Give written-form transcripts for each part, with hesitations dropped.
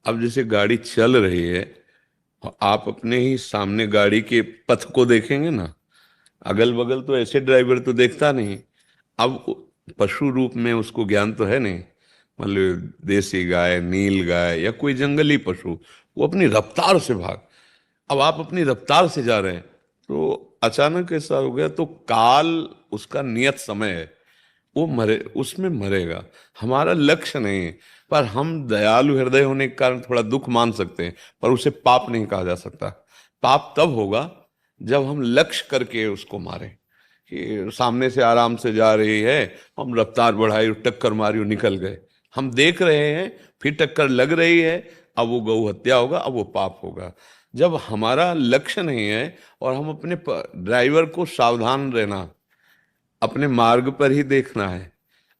अब जैसे गाड़ी चल रही है और आप अपने ही सामने गाड़ी के पथ को देखेंगे ना, अगल बगल तो ऐसे ड्राइवर तो देखता नहीं। अब पशु रूप में उसको ज्ञान तो है नहीं, मतलब देसी गाय, नील गाय या कोई जंगली पशु, वो अपनी रफ्तार से भाग। अब आप अपनी रफ्तार से जा रहे हैं, तो अचानक ऐसा हो गया तो काल, उसका नियत समय है, वो मरे, उसमें मरेगा। हमारा लक्ष्य नहीं है। पर हम दयालु हृदय होने के कारण थोड़ा दुख मान सकते हैं, पर उसे पाप नहीं कहा जा सकता। पाप तब होगा जब हम लक्ष्य करके उसको मारें, कि सामने से आराम से जा रही है, हम रफ्तार बढ़ाई और टक्कर मारी और निकल गए। हम देख रहे हैं, फिर टक्कर लग रही है, अब वो गौ हत्या होगा, अब वो पाप होगा। जब हमारा लक्ष्य नहीं है और हम अपने ड्राइवर को सावधान रहना, अपने मार्ग पर ही देखना है।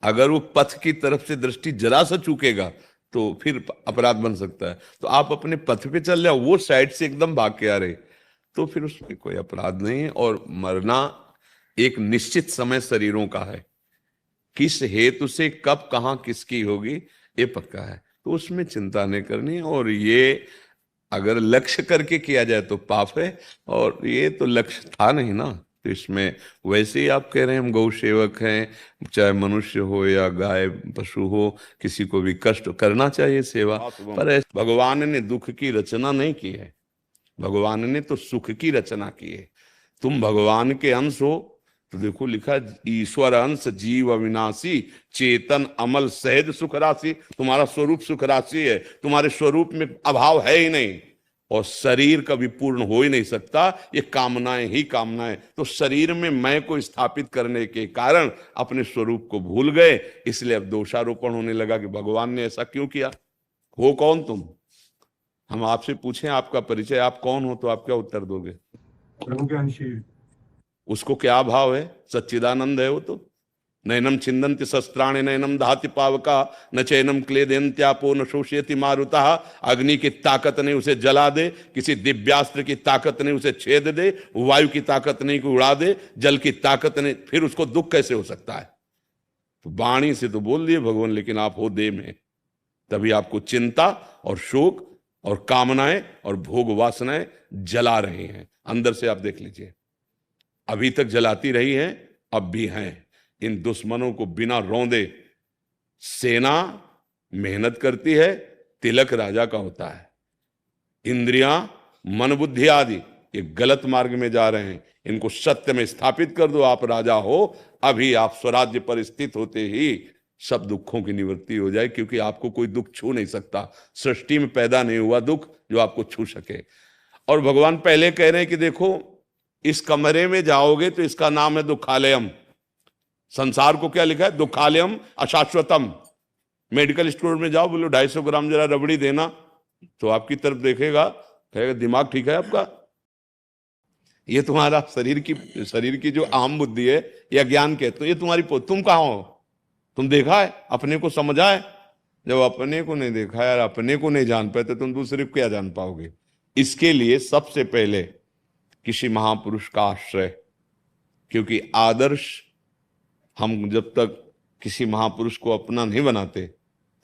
अगर वो पथ की तरफ से दृष्टि जरा सा चूकेगा तो फिर अपराध बन सकता है। तो आप अपने पथ पे चल जाओ, वो साइड से एकदम भाग के आ रहे, तो फिर उसमें कोई अपराध नहीं है। और मरना एक निश्चित समय शरीरों का है, किस हेतु से कब कहाँ किसकी होगी ये पक्का है, तो उसमें चिंता नहीं करनी। और ये अगर लक्ष्य करके किया जाए तो पाप है, और ये तो लक्ष्य था नहीं ना, तो इसमें वैसे ही आप कह रहे हैं हम गौ सेवक हैं, चाहे मनुष्य हो या गाय पशु हो, किसी को भी कष्ट करना चाहिए सेवा। पर भगवान ने दुख की रचना नहीं की है, भगवान ने तो सुख की रचना की है। तुम भगवान के अंश हो, तो देखो लिखा है, ईश्वर अंश जीव अविनाशी, चेतन अमल सहज सुख राशि। तुम्हारा स्वरूप सुख राशि है, तुम्हारे स्वरूप में अभाव है ही नहीं। और शरीर कभी पूर्ण हो ही नहीं सकता, ये कामनाएं ही कामनाएं। तो शरीर में मैं को स्थापित करने के कारण अपने स्वरूप को भूल गए, इसलिए अब दोषारोपण होने लगा कि भगवान ने ऐसा क्यों किया। हो कौन तुम? हम आपसे पूछें आपका परिचय, आप कौन हो, तो आप क्या उत्तर दोगे? प्रभु के अंशी। उसको क्या भाव है? सच्चिदानंद है वो तो। नैनम छिंदन्ति शस्त्राणि नैनम दहाति पावका, न चैनम क्लेदयन्त्यापो न शोषयति मारुतः। अग्नि की ताकत नहीं उसे जला दे, किसी दिव्यास्त्र की ताकत नहीं उसे छेद दे, वायु की ताकत नहीं को उड़ा दे, जल की ताकत नहीं, फिर उसको दुख कैसे हो सकता है? तो वाणी से तो बोल दिए भगवान, लेकिन आप हो देह में, तभी आपको चिंता और शोक और कामनाएं और भोग वासनाएं जला रही हैं। अंदर से आप देख लीजिए, अभी तक जलाती रही हैं, अब भी हैं। इन दुश्मनों को बिना रौंदे सेना मेहनत करती है, तिलक राजा का होता है। इंद्रियां, मन बुद्धि आदि ये गलत मार्ग में जा रहे हैं, इनको सत्य में स्थापित कर दो, आप राजा हो। अभी आप स्वराज्य पर स्थित होते ही सब दुखों की निवृत्ति हो जाए, क्योंकि आपको कोई दुख छू नहीं सकता। सृष्टि में पैदा नहीं हुआ दुख जो आपको छू सके। और भगवान पहले कह रहे हैं कि देखो, इस कमरे में जाओगे तो इसका नाम है दुखालयम। संसार को क्या लिखा है? दुखालयम अशाश्वतम। मेडिकल स्टोर में जाओ, बोलो 250 ग्राम जरा रबड़ी देना, तो आपकी तरफ देखेगा, कहेगा दिमाग ठीक है आपका? ये तुम्हारा शरीर की जो आम बुद्धि है या ज्ञान कहते तो ये तुम्हारी तुम कहाँ हो? तुम देखा है? अपने को समझा है? जब अपने को नहीं देखा यार, अपने को नहीं जान पाए तो तुम दूसरे को क्या जान पाओगे? इसके लिए सबसे पहले किसी महापुरुष का आश्रय, क्योंकि आदर्श हम जब तक किसी महापुरुष को अपना नहीं बनाते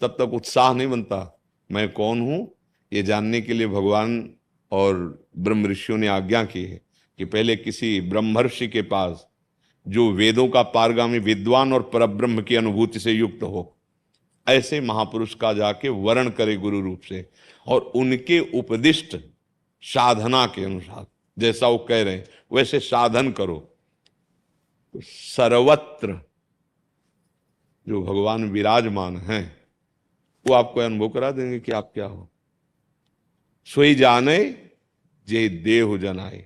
तब तक उत्साह नहीं बनता। मैं कौन हूं ये जानने के लिए भगवान और ब्रह्म ऋषियों ने आज्ञा की है कि पहले किसी ब्रह्मर्षि के पास, जो वेदों का पारगामी विद्वान और परब्रह्म की अनुभूति से युक्त हो, ऐसे महापुरुष का जाके वर्ण करे गुरु रूप से, और उनके उपदिष्ट साधना के अनुसार जैसा वो कह रहे हैं वैसे साधन करो, तो सर्वत्र जो भगवान विराजमान हैं वो आपको अनुभव करा देंगे कि आप क्या हो। सोई जाने जे देह जनाए।